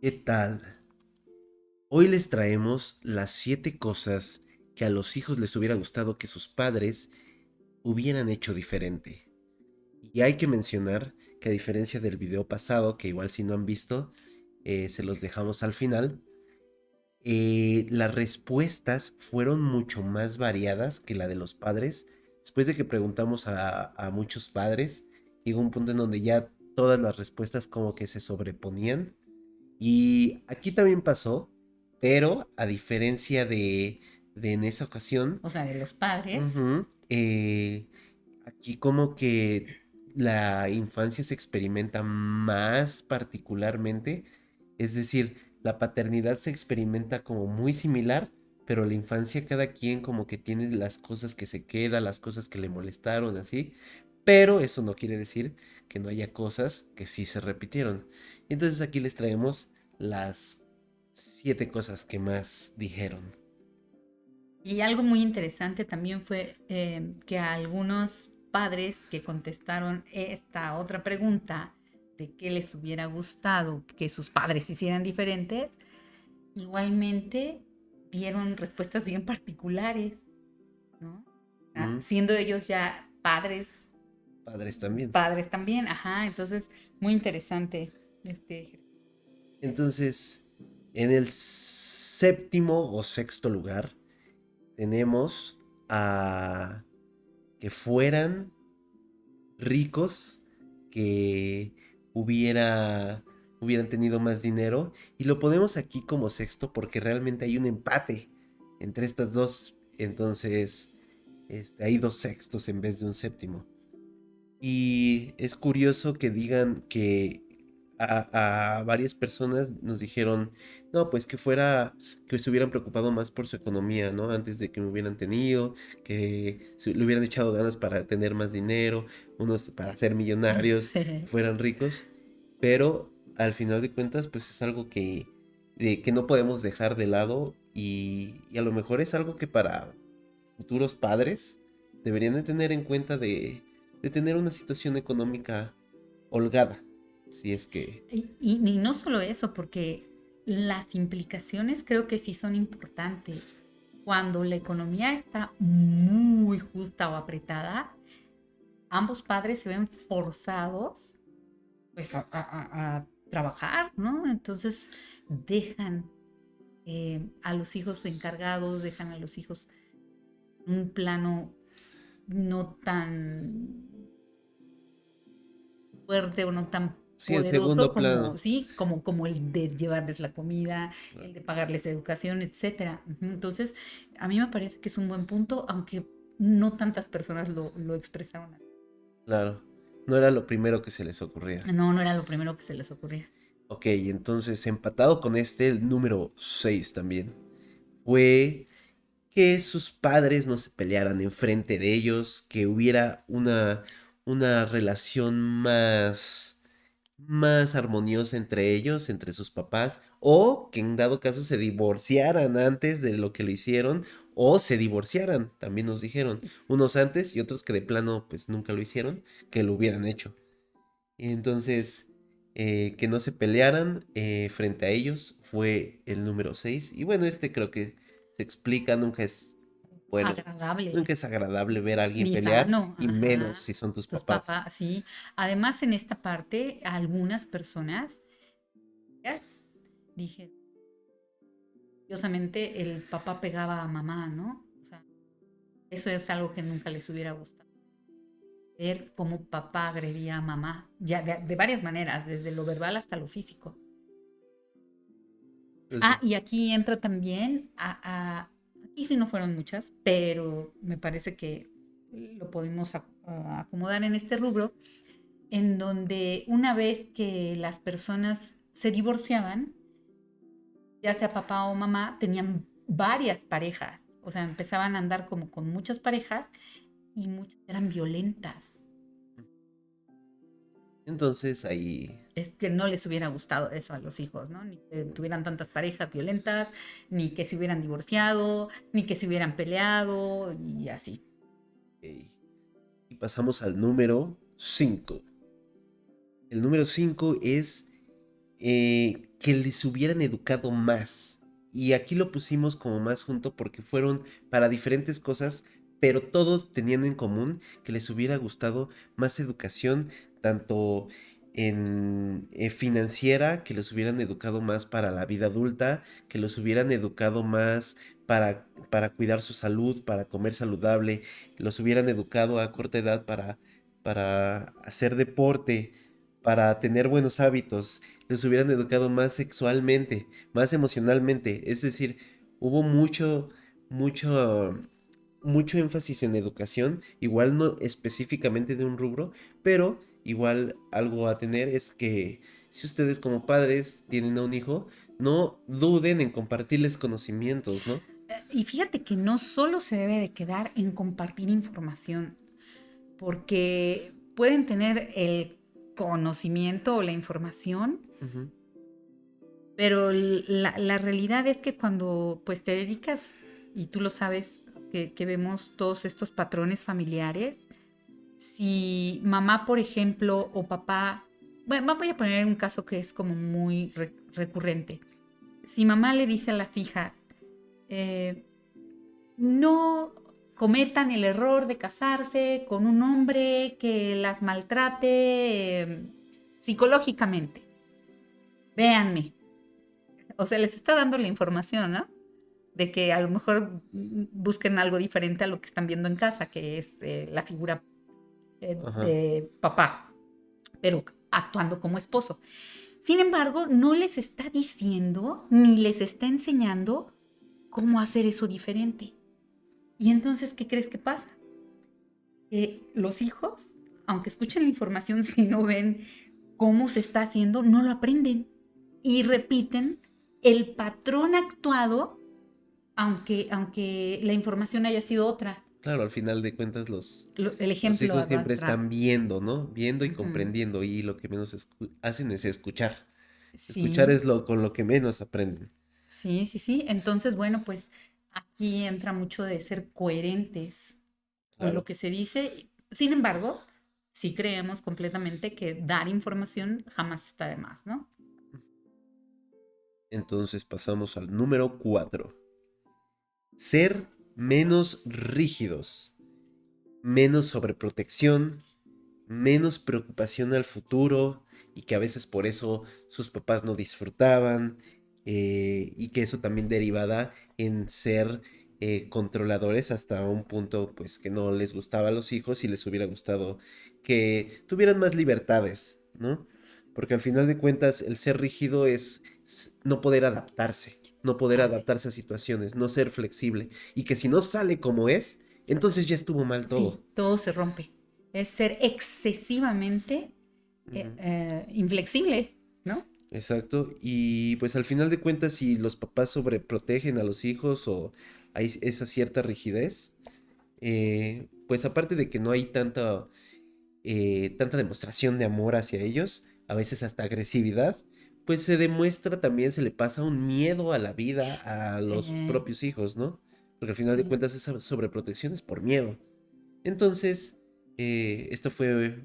¿Qué tal? Hoy les traemos las 7 cosas que a los hijos les hubiera gustado que sus padres hubieran hecho diferente. Y hay que mencionar que a diferencia del video pasado, que igual si no han visto, se los dejamos al final, las respuestas fueron mucho más variadas que la de los padres. Después de que preguntamos a muchos padres, llegó un punto en donde ya todas las respuestas como que se sobreponían. Y aquí también pasó, pero a diferencia de en esa ocasión, O sea, de los padres. ujú, aquí como que la infancia se experimenta más particularmente, es decir, la paternidad se experimenta como muy similar, pero la infancia cada quien como que tiene las cosas que se queda, las cosas que le molestaron, así, pero eso no quiere decir que no haya cosas que sí se repitieron. Entonces aquí les traemos las 7 cosas que más dijeron. Y algo muy interesante también fue que a algunos padres que contestaron esta otra pregunta de qué les hubiera gustado que sus padres hicieran diferentes, igualmente dieron respuestas bien particulares, ¿no? Mm, Siendo ellos ya padres, Padres también. padres también, ajá, entonces muy interesante este. Entonces, en el séptimo o sexto lugar tenemos a que fueran ricos, que hubieran tenido más dinero. Y lo ponemos aquí como sexto porque realmente hay un empate entre estas dos. Entonces, hay dos sextos en vez de un séptimo. Y es curioso que digan que a varias personas nos dijeron, no, pues que se hubieran preocupado más por su economía, ¿no? Antes de que me hubieran tenido, que le hubieran echado ganas para tener más dinero, unos para ser millonarios, que fueran ricos, pero al final de cuentas, pues es algo que no podemos dejar de lado y a lo mejor es algo que para futuros padres deberían de tener en cuenta de tener una situación económica holgada, si es que... Y no solo eso, porque las implicaciones creo que sí son importantes. Cuando la economía está muy justa o apretada, ambos padres se ven forzados pues a trabajar, ¿no? Entonces dejan a los hijos encargados, dejan a los hijos en un plano no tan fuerte o no tan Sí, en poderoso segundo como, plano. sí, como el de llevarles la comida, el de pagarles educación, etcétera. Entonces, a mí me parece que es un buen punto, aunque no tantas personas lo expresaron. Claro, no era lo primero que se les ocurría. No, no era lo primero que se les ocurría. Ok, entonces empatado con el número 6 también, fue que sus padres no se pelearan enfrente de ellos, que hubiera una relación más armoniosa entre ellos, entre sus papás, o que en dado caso se divorciaran antes de lo que lo hicieron, o se divorciaran, también nos dijeron, unos antes y otros que de plano pues nunca lo hicieron, que lo hubieran hecho. Entonces, que no se pelearan frente a ellos fue el número 6. Y bueno, creo que se explica, nunca es bueno, Agradable, nunca es agradable ver a alguien ni pelear, sano, y menos ajá. si son tus Tus papás. papás, sí. Además, en esta parte, algunas personas, ya dije, curiosamente, el papá pegaba a mamá, ¿no? O sea, eso es algo que nunca les hubiera gustado. Ver cómo papá agredía a mamá, ya de varias maneras, desde lo verbal hasta lo físico. Pues, Ah, y aquí entra también aquí sí no fueron muchas, pero me parece que lo podemos acomodar en este rubro, en donde una vez que las personas se divorciaban, ya sea papá o mamá, tenían varias parejas, o sea, empezaban a andar como con muchas parejas y muchas eran violentas. entonces ahí, Es que no les hubiera gustado eso a los hijos, ¿no? Ni que tuvieran tantas parejas violentas, ni que se hubieran divorciado, ni que se hubieran peleado y así. ok, y pasamos al número 5. El número 5 es que les hubieran educado más. Y aquí lo pusimos como más junto porque fueron para diferentes cosas, pero todos tenían en común que les hubiera gustado más educación, tanto en financiera, que los hubieran educado más para la vida adulta, que los hubieran educado más para cuidar su salud, para comer saludable, que los hubieran educado a corta edad para hacer deporte, para tener buenos hábitos, los hubieran educado más sexualmente, más emocionalmente. Es decir, hubo mucho, mucho énfasis en educación, igual no específicamente de un rubro, pero igual algo a tener es que si ustedes como padres tienen a un hijo, no duden en compartirles conocimientos, ¿no? Y fíjate que no solo se debe de quedar en compartir información, porque pueden tener el conocimiento o la información, Ujú, pero la realidad es que cuando pues te dedicas, y tú lo sabes, que vemos todos estos patrones familiares, si mamá, por ejemplo, o papá, bueno, voy a poner un caso que es como muy recurrente. Si mamá le dice a las hijas, eh, no cometan el error de casarse con un hombre que las maltrate psicológicamente. Véanme. O sea, les está dando la información, ¿no? De que a lo mejor busquen algo diferente a lo que están viendo en casa, que es la figura ajá, de papá, pero actuando como esposo. Sin embargo, no les está diciendo ni les está enseñando cómo hacer eso diferente. Y entonces, ¿qué crees que pasa? Que los hijos, aunque escuchen la información, si no ven cómo se está haciendo, no lo aprenden y repiten el patrón actuado, aunque la información haya sido otra. claro, al final de cuentas El los ejemplo hijos siempre arrastra. están viendo, ¿no? Viendo y Ujú. comprendiendo y lo que menos hacen es escuchar. Escuchar Sí, es lo con lo que menos aprenden. sí, sí, sí. Entonces, bueno, pues aquí entra mucho de ser coherentes con lo Claro. que se dice. Sin embargo, sí creemos completamente que dar información jamás está de más, ¿no? Entonces pasamos al número 4. Ser menos rígidos, menos sobreprotección, menos preocupación al futuro y que a veces por eso sus papás no disfrutaban y que eso también derivada en ser controladores hasta un punto pues que no les gustaba a los hijos y les hubiera gustado que tuvieran más libertades, ¿no? Porque al final de cuentas el ser rígido es no poder adaptarse, no poder Ah, sí. adaptarse a situaciones, no ser flexible y que si no sale como es, entonces ya estuvo mal Sí, todo. todo se rompe. Es ser excesivamente Ujú. inflexible, ¿no? Exacto, y pues al final de cuentas si los papás sobreprotegen a los hijos o hay esa cierta rigidez, pues aparte de que no hay tanta demostración de amor hacia ellos, a veces hasta agresividad, pues se demuestra también, se le pasa un miedo a la vida a los Sí, propios hijos, ¿no? Porque al final de sí, cuentas esa sobreprotección es por miedo. Entonces, esto fue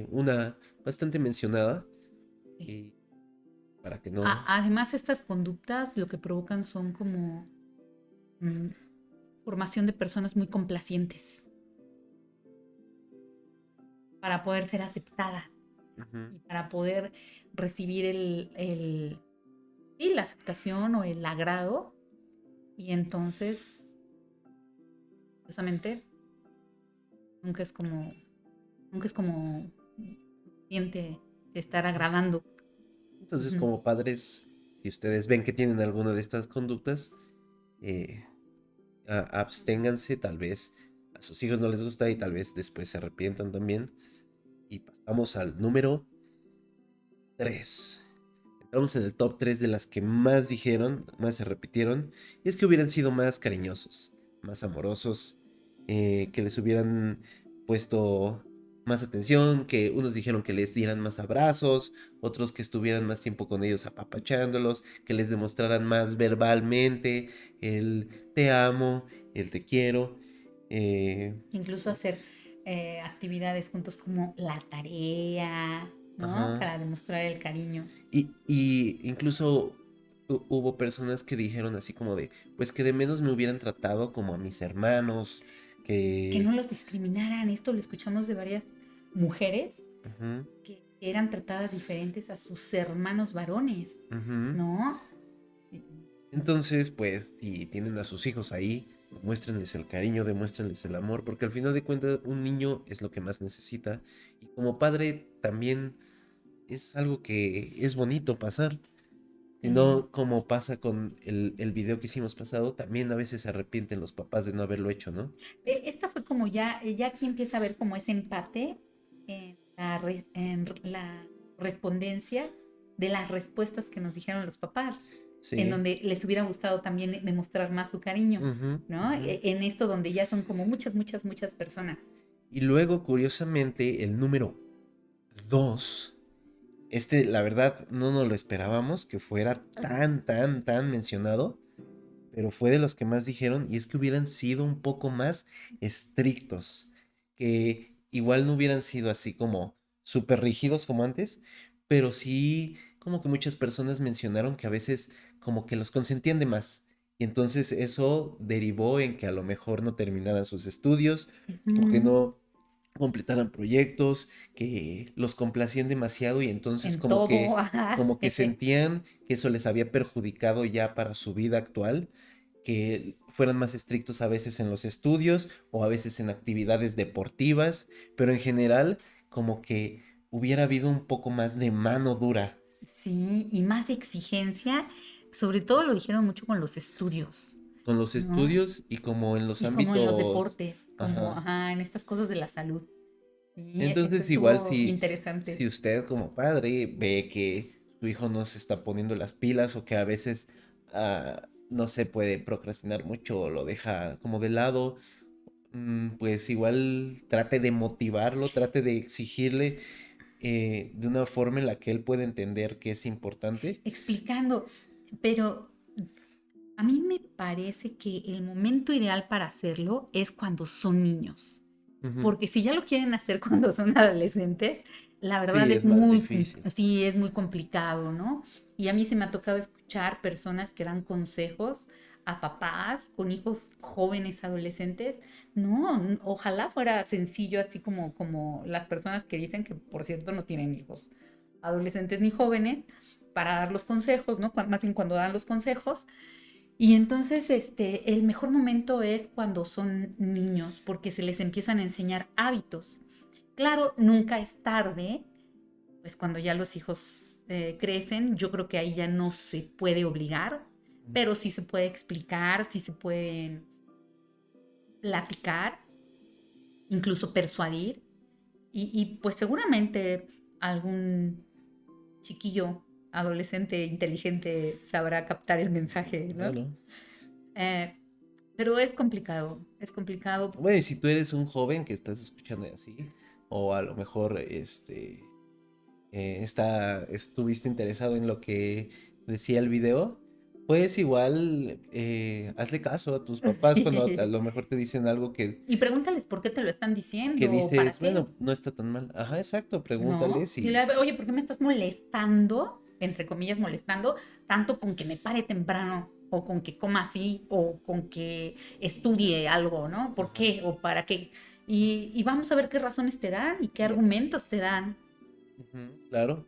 una bastante mencionada, sí. y para que no... Además, estas conductas lo que provocan son como mm, formación de personas muy complacientes para poder ser aceptadas Ujú. y para poder recibir sí, la aceptación o el agrado. Y entonces, justamente, nunca es como, nunca es como suficiente estar Sí. agradando. Entonces, Ujú. como padres, si ustedes ven que tienen alguna de estas conductas, eh, absténganse, tal vez a sus hijos no les gusta y tal vez después se arrepientan también. Y pasamos al número 3. Entramos en el top 3 de las que más dijeron, más se repitieron, y es que hubieran sido más cariñosos, más amorosos, que les hubieran puesto más atención, que unos dijeron que les dieran más abrazos, otros que estuvieran más tiempo con ellos apapachándolos, que les demostraran más verbalmente el te amo, el te quiero. eh, Incluso hacer actividades juntos como la tarea, ¿no? Ajá. Para demostrar el cariño. Y incluso hubo personas que dijeron así como de, pues que de menos me hubieran tratado como a mis hermanos, Que no que... los discriminaran. Esto lo escuchamos de varias mujeres Ujú, que eran tratadas diferentes a sus hermanos varones, ujú. ¿no? Entonces, pues, si tienen a sus hijos ahí, demuéstrenles el cariño, demuéstrenles el amor, porque al final de cuentas un niño es lo que más necesita. Y como padre también es algo que es bonito pasar. Si Sí. no, como pasa con el video que hicimos pasado, también a veces se arrepienten los papás de no haberlo hecho, ¿no? Esta fue como ya aquí empieza a ver como ese empate en la respondencia de las respuestas que nos dijeron los papás, en Sí. donde les hubiera gustado también demostrar más su cariño, Ujú, ¿no? ujú. En esto donde ya son como muchas, muchas, muchas personas. Y luego, curiosamente, el número 2, la verdad, no nos lo esperábamos que fuera tan, tan, tan mencionado, pero fue de los que más dijeron, y es que hubieran sido un poco más estrictos, que igual no hubieran sido así como súper rígidos como antes, pero sí como que muchas personas mencionaron que a veces como que los consentían de más. Y entonces eso derivó en que a lo mejor no terminaran sus estudios o que Ujú. no completaran proyectos, que los complacían demasiado y entonces En todo, como ajá. que sentían que eso les había perjudicado ya para su vida actual, que fueran más estrictos a veces en los estudios o a veces en actividades deportivas, pero en general como que hubiera habido un poco más de mano dura Sí, y más exigencia, sobre todo lo dijeron mucho con los estudios, con los ¿no? estudios y como en los Y como en los ámbitos, deportes, como, ajá. ajá, en estas cosas de la salud. Sí, eso Entonces igual estuvo si interesante. usted como padre ve que su hijo no se está poniendo las pilas o que a veces no se puede procrastinar mucho o lo deja como de lado, pues igual trate de motivarlo, trate de exigirle de una forma en la que él pueda entender que es importante. Explicando, pero a mí me parece que el momento ideal para hacerlo es cuando son niños. Ujú. Porque si ya lo quieren hacer cuando son adolescentes, la verdad Sí, es es más muy, difícil. sí, es muy complicado, ¿no? Y a mí se me ha tocado escuchar personas que dan consejos a papás con hijos jóvenes, adolescentes. No, ojalá fuera sencillo, así como las personas que dicen que, por cierto, no tienen hijos adolescentes ni jóvenes, para dar los consejos, ¿no? Más bien cuando dan los consejos, y entonces, el mejor momento es cuando son niños, porque se les empiezan a enseñar hábitos. Claro, nunca es tarde, pues cuando ya los hijos crecen, yo creo que ahí ya no se puede obligar, pero sí se puede explicar, sí se pueden platicar, incluso persuadir, y pues seguramente algún chiquillo, adolescente inteligente sabrá captar el mensaje, ¿no? Claro. Eh, Pero es complicado. Bueno, y si tú eres un joven que estás escuchando y así, o a lo mejor estuviste interesado en lo que decía el video, pues igual hazle caso a tus papás cuando a Sí. lo mejor te dicen algo Y pregúntales por qué te lo están que diciendo o para dices, qué, bueno, no está tan mal. Ajá, exacto, ¿no? pregúntales Dile, y... oye, ¿por qué me estás molestando, entre comillas, molestando, tanto con que me pare temprano? O con que coma así, o con que estudie algo, ¿no? ¿Por Ajá. qué o para qué? Y vamos a ver qué razones te dan y qué Y, argumentos te dan. ujú, claro.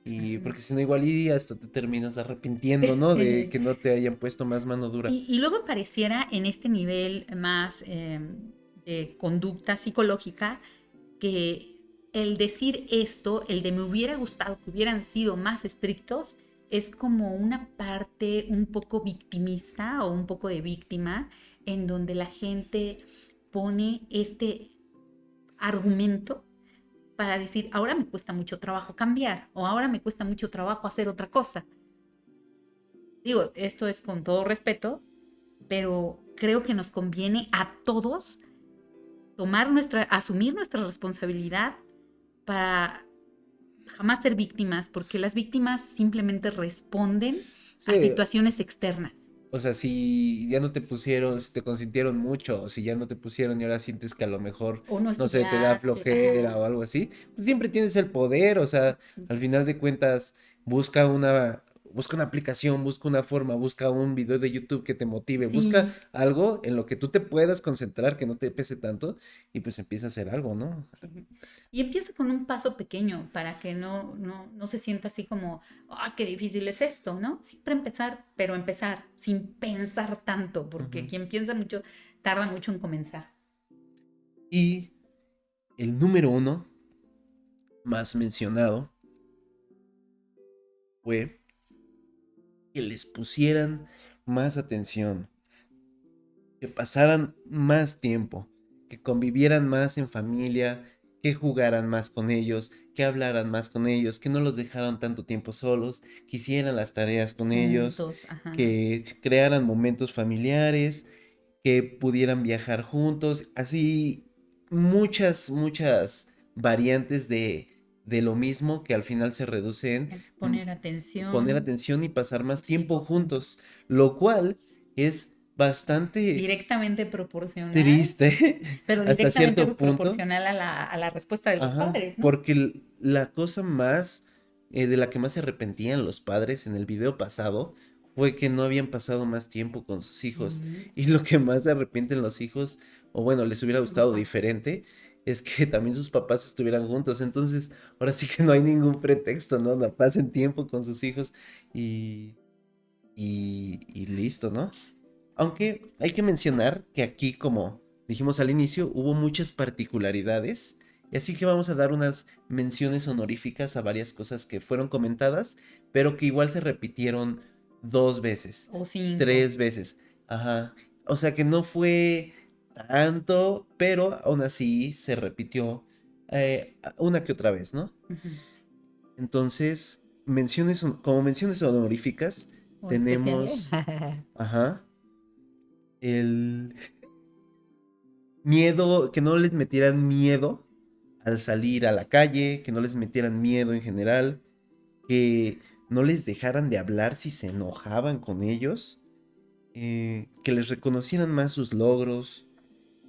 Y Ajá. porque si no, igual y hasta te terminas arrepintiendo, ¿no? De que no te hayan puesto más mano dura. Y luego pareciera en este nivel más de conducta psicológica que el decir esto, el de me hubiera gustado que hubieran sido más estrictos, es como una parte un poco victimista o un poco de víctima, en donde la gente pone este argumento para decir, ahora me cuesta mucho trabajo cambiar o ahora me cuesta mucho trabajo hacer otra cosa. Digo, esto es con todo respeto, pero creo que nos conviene a todos asumir nuestra responsabilidad para jamás ser víctimas, porque las víctimas simplemente responden a Sí, situaciones externas. O sea, si ya no te pusieron, si te consintieron mucho, o si ya no te pusieron y ahora sientes que a lo mejor, O no no sé, te da estudiaste, flojera ajá. o algo así, pues siempre tienes el poder, o sea, al final de cuentas, busca una aplicación, busca una forma, busca un video de YouTube que te motive, busca Sí, algo en lo que tú te puedas concentrar, que no te pese tanto, y pues empieza a hacer algo, ¿no? sí. Y empieza con un paso pequeño para que no se sienta así como, ¡ah, qué difícil es esto!, ¿no? Siempre empezar, pero empezar sin pensar tanto, porque Ujú. quien piensa mucho tarda mucho en comenzar. Y el número uno más mencionado fue que les pusieran más atención, que pasaran más tiempo, que convivieran más en familia, que jugaran más con ellos, que hablaran más con ellos, que no los dejaran tanto tiempo solos, que hicieran las tareas con ellos, Juntos, ajá. que crearan momentos familiares, que pudieran viajar juntos, así muchas variantes de lo mismo que al final se reduce en Poner poner atención, atención y pasar más tiempo tiempo juntos. juntos, lo cual es bastante Directamente proporcional, triste pero hasta directamente cierto punto, proporcional a la respuesta de los ajá, padres, ¿no? porque la cosa más de la que más se arrepentían los padres en el video pasado fue que no habían pasado más tiempo con sus hijos. Sí, Y lo que más se arrepienten los hijos, o bueno, les hubiera los gustado papás. diferente, es que también sus papás estuvieran juntos. Entonces, ahora sí que no hay ningún pretexto, ¿no? No pasen tiempo con sus hijos y, y listo, ¿no? Aunque hay que mencionar que aquí, como dijimos al inicio, hubo muchas particularidades. Y así que vamos a dar unas menciones honoríficas a varias cosas que fueron comentadas, pero que igual se repitieron 2 veces, O cinco. 3 veces. Ajá. O sea que no fue tanto, pero aún así se repitió una que otra vez, ¿no? Ujú. Entonces, como menciones honoríficas, O especiales. tenemos, ajá, el miedo, que no les metieran miedo al salir a la calle, que no les metieran miedo en general, que no les dejaran de hablar si se enojaban con ellos, que les reconocieran más sus logros,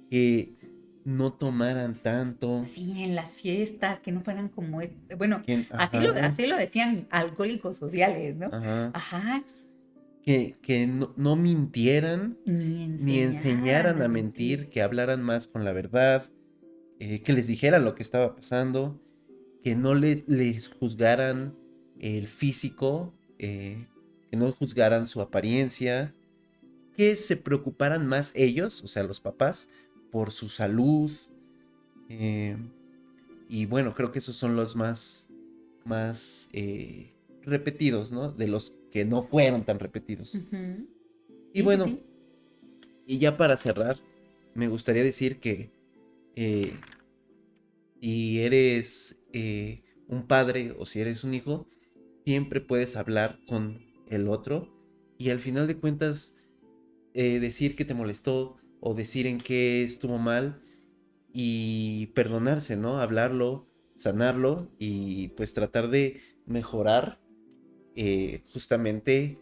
que no tomaran tanto, Sí, en las fiestas, que no fueran como, bueno, ajá, así lo decían alcohólicos sociales, ¿no? ajá, Ajá, que no mintieran, ni ni enseñaran enseñaran a a mentir. mentir, que hablaran más con la verdad, que les dijeran lo que estaba pasando, que no les juzgaran el físico, que no juzgaran su apariencia, que se preocuparan más ellos, o sea, los papás, por su salud. eh, y bueno, creo que esos son los más repetidos, ¿no? De los que no fueron tan repetidos. Ujú. Y Sí, sí, bueno, sí. y ya para cerrar, me gustaría decir que eh, si eres un padre o si eres un hijo, siempre puedes hablar con el otro y al final de cuentas decir que te molestó o decir en qué estuvo mal y perdonarse, ¿no? Hablarlo, sanarlo y pues tratar de mejorar justamente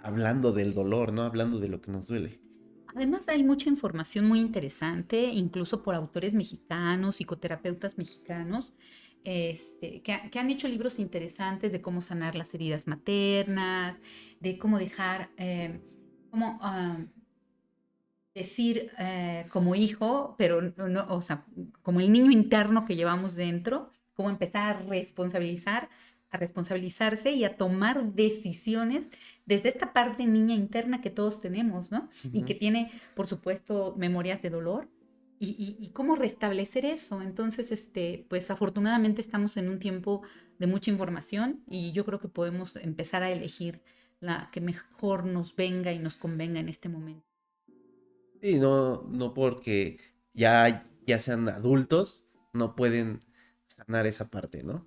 hablando del dolor, ¿no? Hablando de lo que nos duele. Además, hay mucha información muy interesante, incluso por autores mexicanos, psicoterapeutas mexicanos, que han hecho libros interesantes de cómo sanar las heridas maternas, de cómo dejar, cómo decir como hijo, pero no, o sea, como el niño interno que llevamos dentro, cómo empezar a responsabilizarse y a tomar decisiones desde esta parte niña interna que todos tenemos, ¿no? Y que Ujú. tiene, por supuesto, memorias de dolor. Y cómo restablecer eso. Entonces, pues afortunadamente estamos en un tiempo de mucha información y yo creo que podemos empezar a elegir la que mejor nos venga y nos convenga en este momento. Sí, no porque ya sean adultos, no pueden sanar esa parte, ¿no?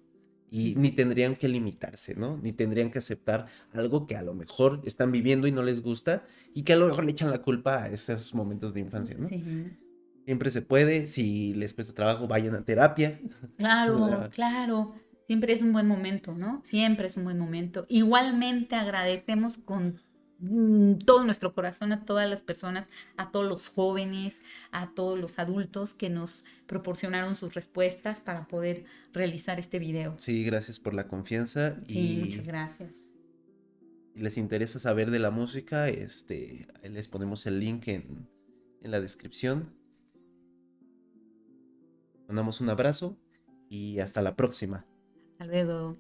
Y ni Ujú. tendrían que limitarse, ¿no? Ni tendrían que aceptar algo que a lo mejor están viviendo y no les gusta y que a lo mejor le echan la culpa a esos momentos de infancia, ¿no? Sí, Siempre se puede, si les cuesta trabajo, vayan a terapia. O claro, sea, claro. Siempre es un buen momento, ¿no? Siempre es un buen momento. Igualmente agradecemos con todo nuestro corazón a todas las personas, a todos los jóvenes, a todos los adultos que nos proporcionaron sus respuestas para poder realizar este video. Sí, gracias por la confianza Sí, muchas gracias. si les interesa saber de la música, ahí les ponemos el link en la descripción. Mandamos un abrazo y hasta la próxima. Hasta luego.